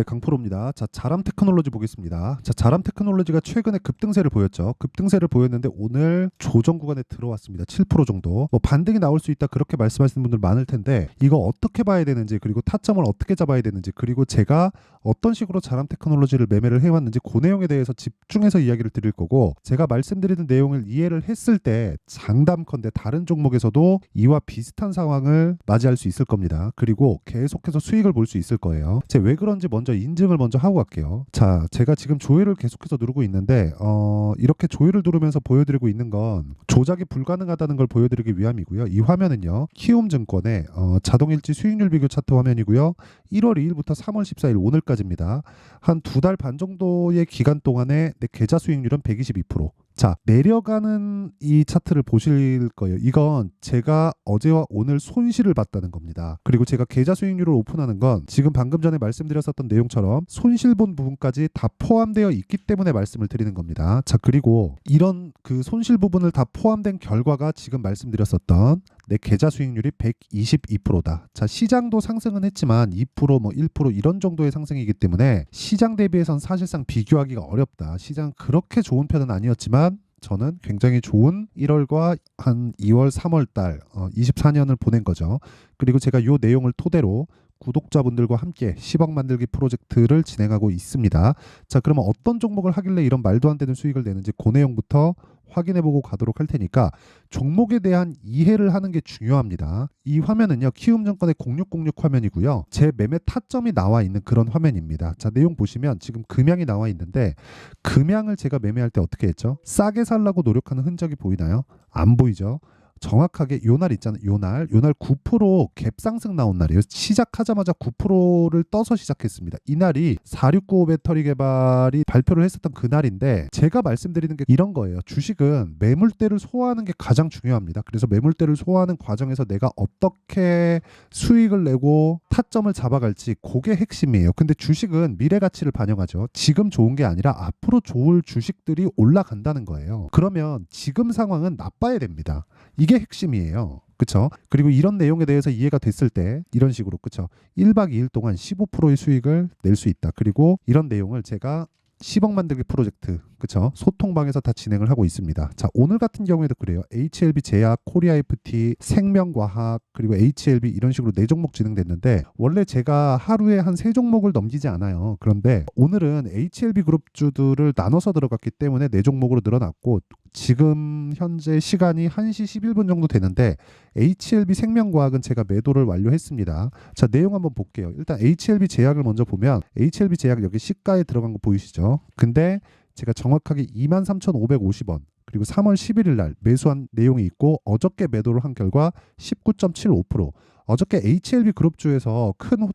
네, 강프로입니다. 자, 자람 테크놀로지 보겠습니다. 자, 자람 테크놀로지가 최근에 급등세를 보였죠. 급등세를 보였는데 오늘 조정 구간에 들어왔습니다. 7% 정도. 뭐 반등이 나올 수 있다 그렇게 말씀하시는 분들 많을 텐데 이거 어떻게 봐야 되는지, 그리고 타점을 어떻게 잡아야 되는지, 그리고 제가 어떤 식으로 자람 테크놀로지를 매매를 해왔는지 그 내용에 대해서 집중해서 이야기를 드릴 거고, 제가 말씀드리는 내용을 이해를 했을 때 장담컨대 다른 종목에서도 이와 비슷한 상황을 맞이할 수 있을 겁니다. 그리고 계속해서 수익을 볼 수 있을 거예요. 제가 왜 그런지 먼저 인증을 먼저 하고 갈게요. 자, 제가 지금 조회를 계속해서 누르고 있는데 이렇게 조회를 누르면서 보여드리고 있는 건 조작이 불가능하다는 걸 보여드리기 위함이고요. 이 화면은요, 키움증권의 자동일지 수익률 비교 차트 화면이고요. 1월 2일부터 3월 14일 오늘까지입니다. 한 2달 반 정도의 기간 동안에 내 계좌 수익률은 122%. 자, 내려가는 이 차트를 보실 거예요. 이건 제가 어제와 오늘 손실을 봤다는 겁니다. 그리고 제가 계좌 수익률을 오픈하는 건 지금 방금 전에 말씀드렸었던 내용처럼 손실 본 부분까지 다 포함되어 있기 때문에 말씀을 드리는 겁니다. 자, 그리고 이런 그 손실 부분을 다 포함된 결과가 지금 말씀드렸었던 내 계좌 수익률이 122%다. 자, 시장도 상승은 했지만 2%, 뭐 1% 이런 정도의 상승이기 때문에 시장 대비해선 사실상 비교하기가 어렵다. 시장 그렇게 좋은 편은 아니었지만 저는 굉장히 좋은 1월과 한 2월, 3월 달 24년을 보낸 거죠. 그리고 제가 이 내용을 토대로 구독자분들과 함께 10억 만들기 프로젝트를 진행하고 있습니다. 자, 그러면 어떤 종목을 하길래 이런 말도 안 되는 수익을 내는지 그 내용부터 확인해보고 가도록 할 테니까 종목에 대한 이해를 하는 게 중요합니다. 이 화면은요, 키움증권의 0606 화면이고요. 제 매매 타점이 나와 있는 그런 화면입니다. 자, 내용 보시면 지금 금양이 나와 있는데 금양을 제가 매매할 때 어떻게 했죠? 싸게 살라고 노력하는 흔적이 보이나요? 안 보이죠? 정확하게 요 날 있잖아요. 요날 9% 갭상승 나온 날이에요. 시작하자마자 9%를 떠서 시작했습니다. 이날이 4695 배터리 개발이 발표를 했었던 그날인데, 제가 말씀드리는 게 이런 거예요. 주식은 매물대를 소화하는 게 가장 중요합니다. 그래서 매물대를 소화하는 과정에서 내가 어떻게 수익을 내고 타점을 잡아갈지, 그게 핵심이에요. 근데 주식은 미래 가치를 반영하죠. 지금 좋은 게 아니라 앞으로 좋을 주식들이 올라간다는 거예요. 그러면 지금 상황은 나빠야 됩니다. 이게 핵심이에요. 그쵸? 그리고 이런 내용에 대해서 이해가 됐을 때 이런 식으로, 그쵸? 1박 2일 동안 15%의 수익을 낼 수 있다. 그리고 이런 내용을 제가 10억 만들기 프로젝트, 그쵸? 소통방에서 다 진행을 하고 있습니다. 자, 오늘 같은 경우에도 그래요. HLB 제약, 코리아 FT, 생명과학, 그리고 HLB 이런 식으로 4종목 진행됐는데, 원래 제가 하루에 한 3종목을 넘기지 않아요. 그런데 오늘은 HLB 그룹주들을 나눠서 들어갔기 때문에 4종목으로 늘어났고, 지금 현재 시간이 1시 11분 정도 되는데 HLB 생명과학은 제가 매도를 완료했습니다. 자, 내용 한번 볼게요. 일단 HLB 제약을 먼저 보면 HLB 제약 여기 시가에 들어간 거 보이시죠? 근데 제가 정확하게 23,550원, 그리고 3월 11일 날 매수한 내용이 있고, 어저께 매도를 한 결과 19.75%. 어저께 HLB 그룹주에서 큰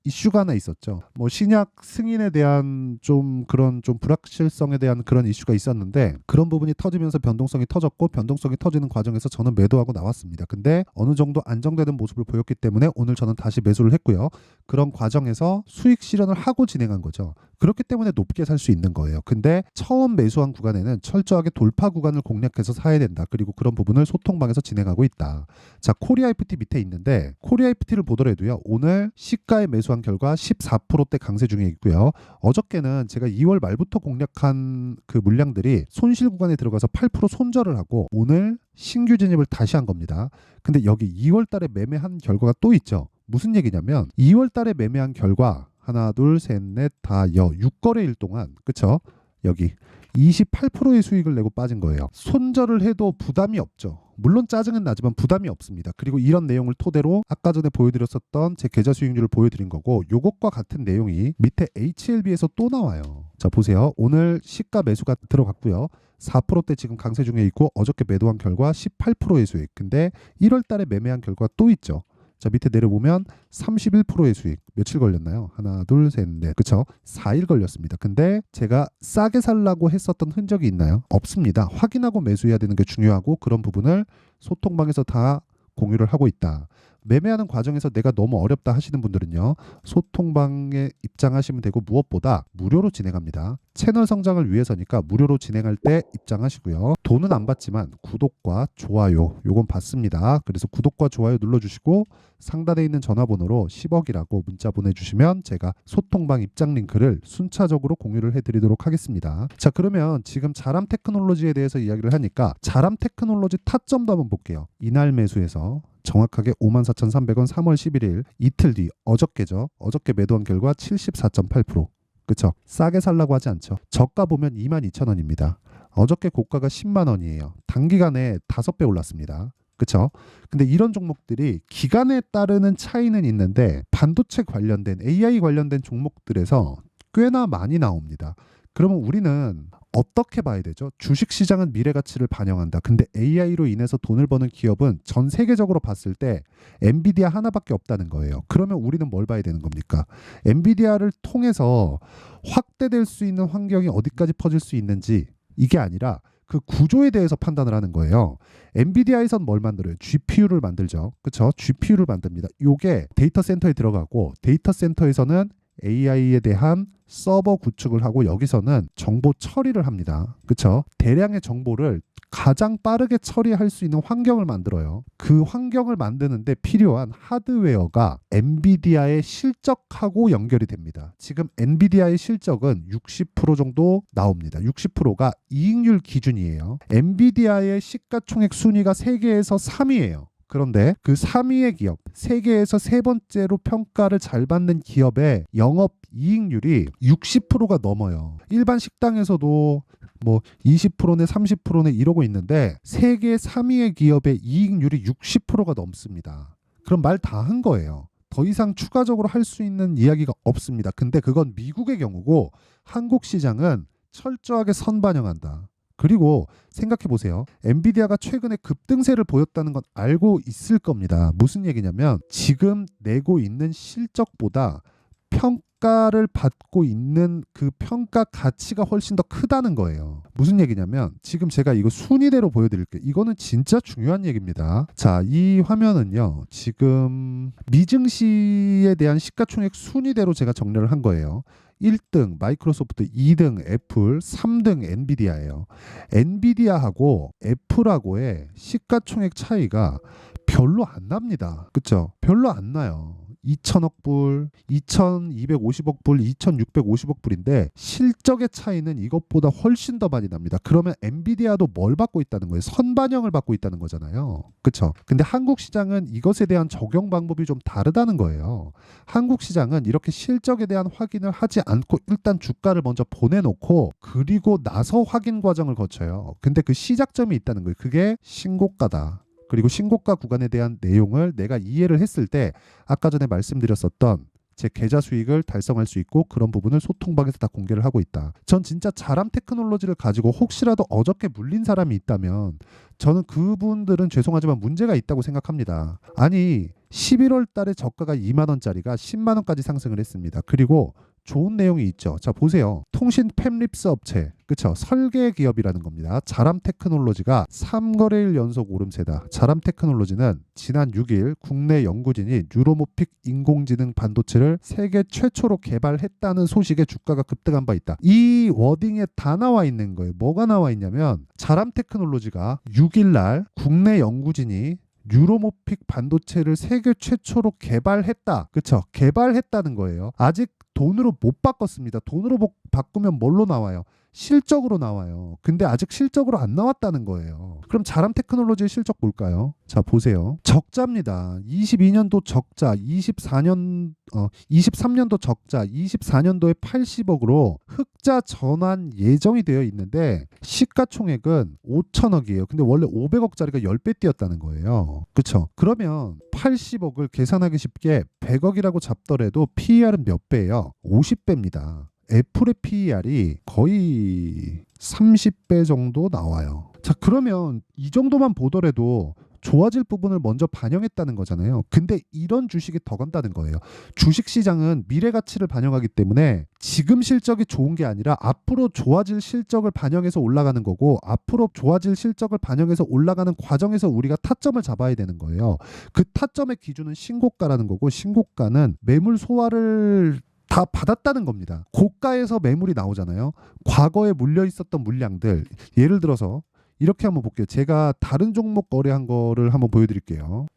이슈가 하나 있었죠. 뭐 신약 승인에 대한 좀 불확실성에 대한 그런 이슈가 있었는데, 그런 부분이 터지면서 변동성이 터졌고, 변동성이 터지는 과정에서 저는 매도하고 나왔습니다. 근데 어느 정도 안정되는 모습을 보였기 때문에 오늘 저는 다시 매수를 했고요. 그런 과정에서 수익 실현을 하고 진행한 거죠. 그렇기 때문에 높게 살 수 있는 거예요. 근데 처음 매수한 구간에는 철저하게 돌파 구간을 공략해서 사야 된다. 그리고 그런 부분을 소통방에서 진행하고 있다. 자, 코리아 FT 밑에 있는데, 코리아 FT를 보더라도요, 오늘 시가에 매수한 결과 14%대 강세 중에 있고요. 어저께는 제가 2월 말부터 공략한 그 물량들이 손실 구간에 들어가서 8% 손절을 하고 오늘 신규 진입을 다시 한 겁니다. 근데 여기 2월 달에 매매한 결과가 또 있죠. 무슨 얘기냐면 2월 달에 매매한 결과 하나, 둘, 셋, 넷, 다 6거래일 동안, 그쵸? 여기 28%의 수익을 내고 빠진 거예요. 손절을 해도 부담이 없죠. 물론 짜증은 나지만 부담이 없습니다. 그리고 이런 내용을 토대로 아까 전에 보여드렸었던 제 계좌 수익률을 보여드린 거고, 요것과 같은 내용이 밑에 HLB에서 또 나와요. 자, 보세요. 오늘 시가 매수가 들어갔고요. 4%대 지금 강세 중에 있고, 어저께 매도한 결과 18%의 수익. 근데 1월 달에 매매한 결과 또 있죠. 자, 밑에 내려보면 31%의 수익. 며칠 걸렸나요? 하나, 둘, 셋, 넷. 그쵸? 4일 걸렸습니다. 근데 제가 싸게 살라고 했었던 흔적이 있나요? 없습니다. 확인하고 매수해야 되는 게 중요하고, 그런 부분을 소통방에서 다 공유를 하고 있다. 매매하는 과정에서 내가 너무 어렵다 하시는 분들은요, 소통방에 입장하시면 되고, 무엇보다 무료로 진행합니다. 채널 성장을 위해서니까 무료로 진행할 때 입장하시고요. 돈은 안 받지만 구독과 좋아요, 요건 받습니다. 그래서 구독과 좋아요 눌러주시고 상단에 있는 전화번호로 10억이라고 문자 보내주시면 제가 소통방 입장 링크를 순차적으로 공유를 해드리도록 하겠습니다. 자, 그러면 지금 자람 테크놀로지에 대해서 이야기를 하니까 자람 테크놀로지 타점도 한번 볼게요. 이날 매수에서 정확하게 54,300원 3월 11일 이틀 뒤 어저께죠. 어저께 매도한 결과 74.8%. 그쵸? 싸게 살라고 하지 않죠. 저가 보면 22,000원입니다. 어저께 고가가 10만 원이에요. 단기간에 5배 올랐습니다. 그쵸? 근데 이런 종목들이 기간에 따르는 차이는 있는데 반도체 관련된 AI 관련된 종목들에서 꽤나 많이 나옵니다. 그러면 우리는 어떻게 봐야 되죠? 주식시장은 미래 가치를 반영한다. 근데 AI로 인해서 돈을 버는 기업은 전 세계적으로 봤을 때 엔비디아 하나밖에 없다는 거예요. 그러면 우리는 뭘 봐야 되는 겁니까? 엔비디아를 통해서 확대될 수 있는 환경이 어디까지 퍼질 수 있는지, 이게 아니라 그 구조에 대해서 판단을 하는 거예요. 엔비디아에선 뭘 만들어요? GPU를 만들죠. 그렇죠? GPU를 만듭니다. 이게 데이터 센터에 들어가고, 데이터 센터에서는 AI에 대한 서버 구축을 하고, 여기서는 정보 처리를 합니다. 그렇죠? 대량의 정보를 가장 빠르게 처리할 수 있는 환경을 만들어요. 그 환경을 만드는데 필요한 하드웨어가 엔비디아의 실적하고 연결이 됩니다. 지금 엔비디아의 실적은 60% 정도 나옵니다. 60%가 이익률 기준이에요. 엔비디아의 시가총액 순위가 세계에서 3위예요. 그런데 그 3위의 기업, 세계에서 세 번째로 평가를 잘 받는 기업의 영업 이익률이 60%가 넘어요. 일반 식당에서도 뭐 20%네 30%네 이러고 있는데 세계 3위의 기업의 이익률이 60%가 넘습니다. 그럼 말 다 한 거예요. 더 이상 추가적으로 할 수 있는 이야기가 없습니다. 근데 그건 미국의 경우고, 한국 시장은 철저하게 선반영한다. 그리고 생각해 보세요. 엔비디아가 최근에 급등세를 보였다는 건 알고 있을 겁니다. 무슨 얘기냐면 지금 내고 있는 실적보다 평가를 받고 있는 그 평가 가치가 훨씬 더 크다는 거예요. 무슨 얘기냐면 지금 제가 이거 순위대로 보여드릴게요. 이거는 진짜 중요한 얘기입니다. 자, 이 화면은요, 지금 미증시에 대한 시가총액 순위대로 제가 정리를 한 거예요. 1등 마이크로소프트, 2등 애플, 3등 엔비디아예요. 엔비디아하고 애플하고의 시가총액 차이가 별로 안 납니다. 그쵸? 별로 안 나요. 2천억 불, 2,250억 불, 2,650억 불인데 실적의 차이는 이것보다 훨씬 더 많이 납니다. 그러면 엔비디아도 뭘 받고 있다는 거예요? 선반영을 받고 있다는 거잖아요. 그렇죠? 근데 한국 시장은 이것에 대한 적용 방법이 좀 다르다는 거예요. 한국 시장은 이렇게 실적에 대한 확인을 하지 않고 일단 주가를 먼저 보내놓고 그리고 나서 확인 과정을 거쳐요. 근데 그 시작점이 있다는 거예요. 그게 신고가다. 그리고 신고가 구간에 대한 내용을 내가 이해를 했을 때 아까 전에 말씀드렸었던 제 계좌 수익을 달성할 수 있고, 그런 부분을 소통방에서 다 공개를 하고 있다. 전 진짜 자람 테크놀로지를 가지고 혹시라도 어저께 물린 사람이 있다면 저는 그분들은 죄송하지만 문제가 있다고 생각합니다. 아니 11월 달에 저가가 2만 원짜리가 10만 원까지 상승을 했습니다. 그리고 좋은 내용이 있죠. 자, 보세요. 통신 팹립스 업체, 그쵸? 설계 기업이라는 겁니다. 자람 테크놀로지가 3거래일 연속 오름세다. 자람 테크놀로지는 지난 6일 국내 연구진이 뉴로모픽 인공지능 반도체를 세계 최초로 개발했다는 소식에 주가가 급등한 바 있다. 이 워딩에 다 나와 있는 거예요. 뭐가 나와 있냐면 자람 테크놀로지가 6일 날 국내 연구진이 뉴로모픽 반도체를 세계 최초로 개발했다. 그쵸? 개발했다는 거예요. 아직 돈으로 못 바꿨습니다. 돈으로 바꾸면 뭘로 나와요? 실적으로 나와요. 근데 아직 실적으로 안 나왔다는 거예요. 그럼 자람 테크놀로지의 실적 볼까요? 자, 보세요. 적자입니다. 22년도 적자, 23년도 적자, 24년도에 80억으로 흑자 전환 예정이 되어 있는데 시가총액은 5천억이에요. 근데 원래 500억짜리가 10배 뛰었다는 거예요. 그쵸? 그러면 80억을 계산하기 쉽게 100억이라고 잡더라도 PER은 몇 배예요? 50배입니다. 애플의 PER이 거의 30배 정도 나와요. 자, 그러면 이 정도만 보더라도 좋아질 부분을 먼저 반영했다는 거잖아요. 근데 이런 주식이 더 간다는 거예요. 주식시장은 미래 가치를 반영하기 때문에 지금 실적이 좋은 게 아니라 앞으로 좋아질 실적을 반영해서 올라가는 거고, 앞으로 좋아질 실적을 반영해서 올라가는 과정에서 우리가 타점을 잡아야 되는 거예요. 그 타점의 기준은 신고가라는 거고, 신고가는 매물 소화를 다 받았다는 겁니다. 고가에서 매물이 나오잖아요. 과거에 물려 있었던 물량들, 예를 들어서 이렇게 한번 볼게요. 제가 다른 종목 거래한 거를 한번 보여드릴게요.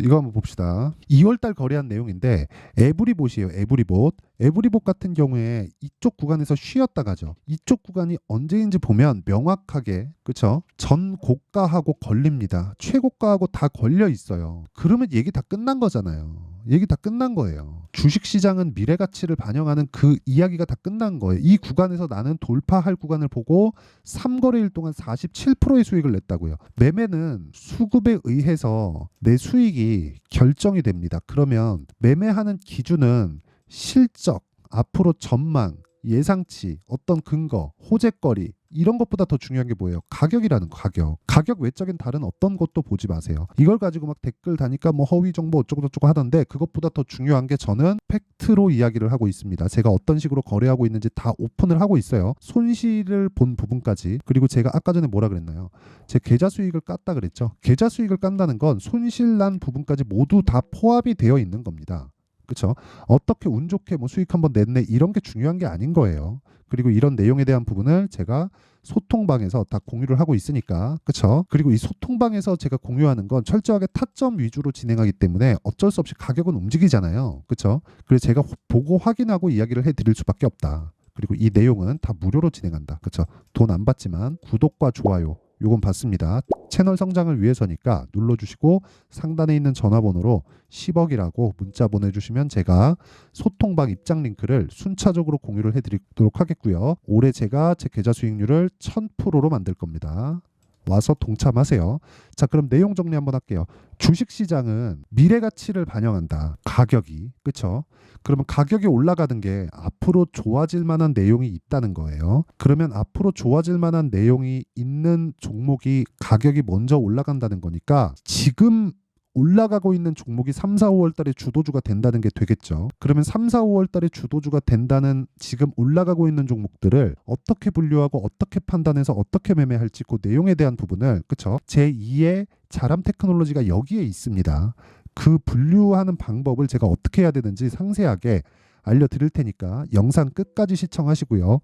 이거 한번 봅시다. 2월달 거래한 내용인데 에브리봇이에요. 에브리봇. 에브리봇 같은 경우에 이쪽 구간에서 쉬었다가죠. 이쪽 구간이 언제인지 보면 명확하게 그쵸? 전 고가하고 걸립니다. 최고가하고 다 걸려 있어요. 그러면 얘기 다 끝난 거잖아요. 얘기 다 끝난 거예요. 주식시장은 미래 가치를 반영하는 그 이야기가 다 끝난 거예요. 이 구간에서 나는 돌파할 구간을 보고 3거래일 동안 47%의 수익을 냈다고요. 매매는 수급에 의해서 내 수익이 결정이 됩니다. 그러면 매매하는 기준은 실적, 앞으로 전망, 예상치, 어떤 근거, 호재거리 이런 것보다 더 중요한 게 뭐예요? 가격이라는 거, 가격. 가격 외적인 다른 어떤 것도 보지 마세요. 이걸 가지고 막 댓글 다니까 뭐 허위 정보 어쩌고저쩌고 하던데 그것보다 더 중요한 게 저는 팩트로 이야기를 하고 있습니다. 제가 어떤 식으로 거래하고 있는지 다 오픈을 하고 있어요. 손실을 본 부분까지. 그리고 제가 아까 전에 뭐라 그랬나요? 제 계좌 수익을 깠다 그랬죠. 계좌 수익을 깐다는 건 손실 난 부분까지 모두 다 포함이 되어 있는 겁니다. 그렇죠? 어떻게 운 좋게 뭐 수익 한번 냈네 이런 게 중요한 게 아닌 거예요. 그리고 이런 내용에 대한 부분을 제가 소통방에서 다 공유를 하고 있으니까 그렇죠? 그리고 이 소통방에서 제가 공유하는 건 철저하게 타점 위주로 진행하기 때문에 어쩔 수 없이 가격은 움직이잖아요. 그렇죠? 그래서 제가 보고 확인하고 이야기를 해드릴 수밖에 없다. 그리고 이 내용은 다 무료로 진행한다. 그렇죠? 돈 안 받지만 구독과 좋아요 요건 받습니다. 채널 성장을 위해서니까 눌러주시고 상단에 있는 전화번호로 10억이라고 문자 보내주시면 제가 소통방 입장 링크를 순차적으로 공유를 해드리도록 하겠고요. 올해 제가 제 계좌 수익률을 1000%로 만들 겁니다. 와서 동참하세요. 자, 그럼 내용 정리 한번 할게요. 주식시장은 미래 가치를 반영한다. 가격이. 그쵸? 그러면 가격이 올라가는 게 앞으로 좋아질 만한 내용이 있다는 거예요. 그러면 앞으로 좋아질 만한 내용이 있는 종목이 가격이 먼저 올라간다는 거니까 지금 올라가고 있는 종목이 3, 4, 5월 달에 주도주가 된다는 게 되겠죠. 그러면 3, 4, 5월 달에 주도주가 된다는 지금 올라가고 있는 종목들을 어떻게 분류하고 어떻게 판단해서 어떻게 매매할지 그 내용에 대한 부분을 그쵸? 제2의 자람 테크놀로지가 여기에 있습니다. 그 분류하는 방법을 제가 어떻게 해야 되는지 상세하게 알려드릴 테니까 영상 끝까지 시청하시고요.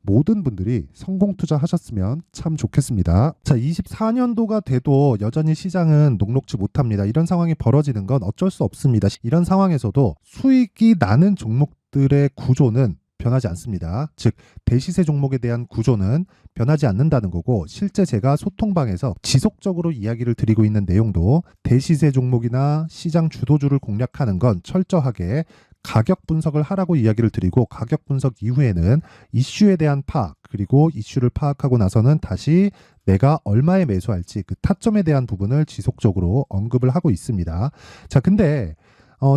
모든 분들이 성공 투자하셨으면 참 좋겠습니다. 자, 24년도가 돼도 여전히 시장은 녹록지 못합니다. 이런 상황이 벌어지는 건 어쩔 수 없습니다. 이런 상황에서도 수익이 나는 종목들의 구조는 변하지 않습니다. 즉 대시세 종목에 대한 구조는 변하지 않는다는 거고 실제 제가 소통방에서 지속적으로 이야기를 드리고 있는 내용도 대시세 종목이나 시장 주도주를 공략하는 건 철저하게 가격 분석을 하라고 이야기를 드리고 가격 분석 이후에는 이슈에 대한 파악 그리고 이슈를 파악하고 나서는 다시 내가 얼마에 매수할지 그 타점에 대한 부분을 지속적으로 언급을 하고 있습니다. 자, 근데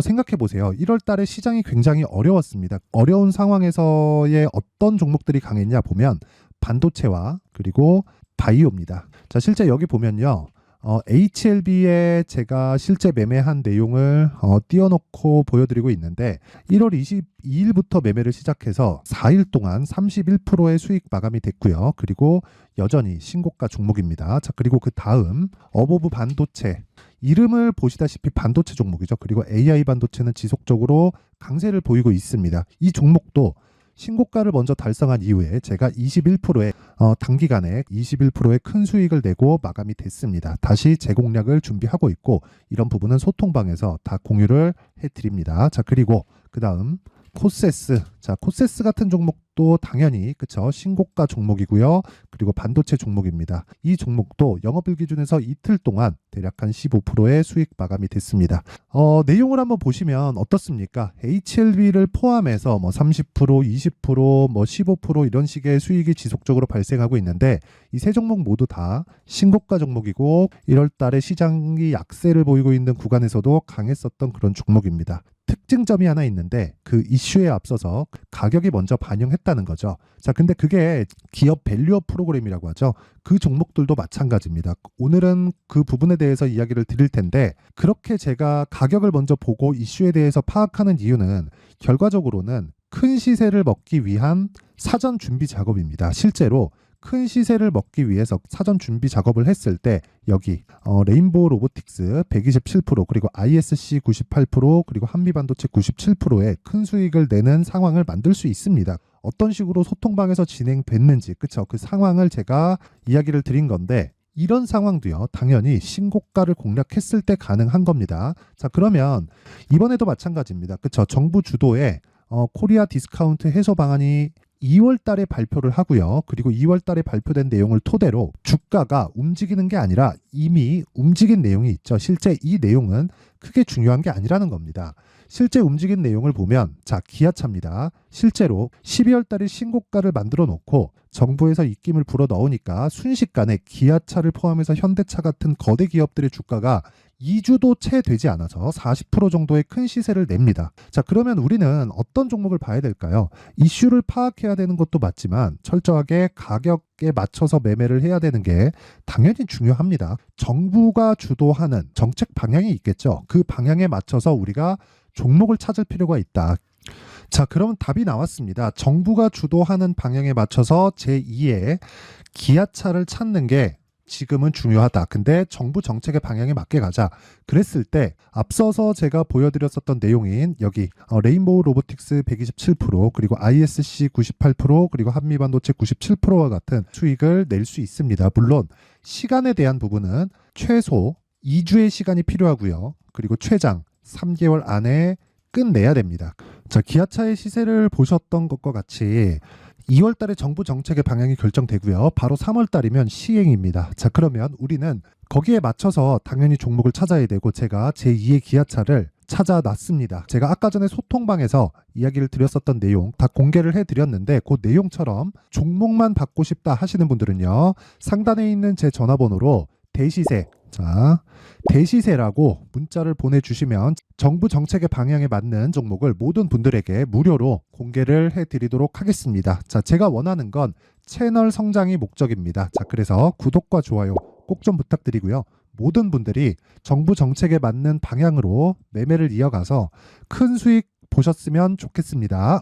생각해 보세요. 1월 달에 시장이 굉장히 어려웠습니다. 어려운 상황에서의 어떤 종목들이 강했냐 보면 반도체와 그리고 바이오입니다. 자, 실제 여기 보면요. HLB에 제가 실제 매매한 내용을 띄워놓고 보여드리고 있는데 1월 22일부터 매매를 시작해서 4일 동안 31%의 수익 마감이 됐고요. 그리고 여전히 신고가 종목입니다. 자, 그리고 그 다음 어보브 반도체 이름을 보시다시피 반도체 종목이죠. 그리고 AI 반도체는 지속적으로 강세를 보이고 있습니다. 이 종목도 신고가를 먼저 달성한 이후에 제가 21%의 단기간에 21%의 큰 수익을 내고 마감이 됐습니다. 다시 재공략을 준비하고 있고 이런 부분은 소통방에서 다 공유를 해드립니다. 자, 그리고 그 다음 코세스. 자, 코세스 같은 종목도 당연히 그쵸 신고가 종목이고요. 그리고 반도체 종목입니다. 이 종목도 영업일 기준에서 이틀 동안 대략 한 15%의 수익 마감이 됐습니다. 내용을 한번 보시면 어떻습니까? HLB를 포함해서 뭐 30%, 20%, 뭐 15% 이런 식의 수익이 지속적으로 발생하고 있는데 이 세 종목 모두 다 신고가 종목이고 1월 달에 시장이 약세를 보이고 있는 구간에서도 강했었던 그런 종목입니다. 특징점이 하나 있는데 그 이슈에 앞서서 가격이 먼저 반영했다는 거죠. 자, 근데 그게 기업 밸류업 프로그램이라고 하죠. 그 종목들도 마찬가지입니다. 오늘은 그 부분에 대해서 이야기를 드릴 텐데 그렇게 제가 가격을 먼저 보고 이슈에 대해서 파악하는 이유는 결과적으로는 큰 시세를 먹기 위한 사전 준비 작업입니다. 실제로 큰 시세를 먹기 위해서 사전 준비 작업을 했을 때 여기 레인보우 로보틱스 127% 그리고 ISC 98% 그리고 한미반도체 97%의 큰 수익을 내는 상황을 만들 수 있습니다. 어떤 식으로 소통방에서 진행됐는지 그쵸? 그 상황을 제가 이야기를 드린 건데 이런 상황도요, 당연히 신고가를 공략했을 때 가능한 겁니다. 자, 그러면 이번에도 마찬가지입니다. 그쵸? 정부 주도의 코리아 디스카운트 해소 방안이 2월 달에 발표를 하고요. 그리고 2월 달에 발표된 내용을 토대로 주가가 움직이는 게 아니라 이미 움직인 내용이 있죠. 실제 이 내용은 크게 중요한 게 아니라는 겁니다. 실제 움직인 내용을 보면, 자, 기아차입니다. 실제로 12월 달에 신고가를 만들어 놓고 정부에서 입김을 불어 넣으니까 순식간에 기아차를 포함해서 현대차 같은 거대 기업들의 주가가 2주도 채 되지 않아서 40% 정도의 큰 시세를 냅니다. 자, 그러면 우리는 어떤 종목을 봐야 될까요? 이슈를 파악해야 되는 것도 맞지만 철저하게 가격에 맞춰서 매매를 해야 되는 게 당연히 중요합니다. 정부가 주도하는 정책 방향이 있겠죠. 그 방향에 맞춰서 우리가 종목을 찾을 필요가 있다. 자, 그럼 답이 나왔습니다. 정부가 주도하는 방향에 맞춰서 제2의 기아차를 찾는 게 지금은 중요하다. 근데 정부 정책의 방향에 맞게 가자. 그랬을 때 앞서서 제가 보여드렸었던 내용인 여기 레인보우 로보틱스 127%, 그리고 ISC 98%, 그리고 한미반도체 97%와 같은 수익을 낼 수 있습니다. 물론 시간에 대한 부분은 최소 2주의 시간이 필요하고요. 그리고 최장 3개월 안에 끝내야 됩니다. 자, 기아차의 시세를 보셨던 것과 같이 2월 달에 정부 정책의 방향이 결정되고요. 바로 3월 달이면 시행입니다. 자, 그러면 우리는 거기에 맞춰서 당연히 종목을 찾아야 되고, 제가 제2의 기아차를 찾아놨습니다. 제가 아까 전에 소통방에서 이야기를 드렸었던 내용 다 공개를 해드렸는데, 그 내용처럼 종목만 받고 싶다 하시는 분들은요, 상단에 있는 제 전화번호로 대시세, 자, 대시세라고 문자를 보내주시면 정부 정책의 방향에 맞는 종목을 모든 분들에게 무료로 공개를 해드리도록 하겠습니다. 자, 제가 원하는 건 채널 성장이 목적입니다. 자, 그래서 구독과 좋아요 꼭 좀 부탁드리고요. 모든 분들이 정부 정책에 맞는 방향으로 매매를 이어가서 큰 수익 보셨으면 좋겠습니다.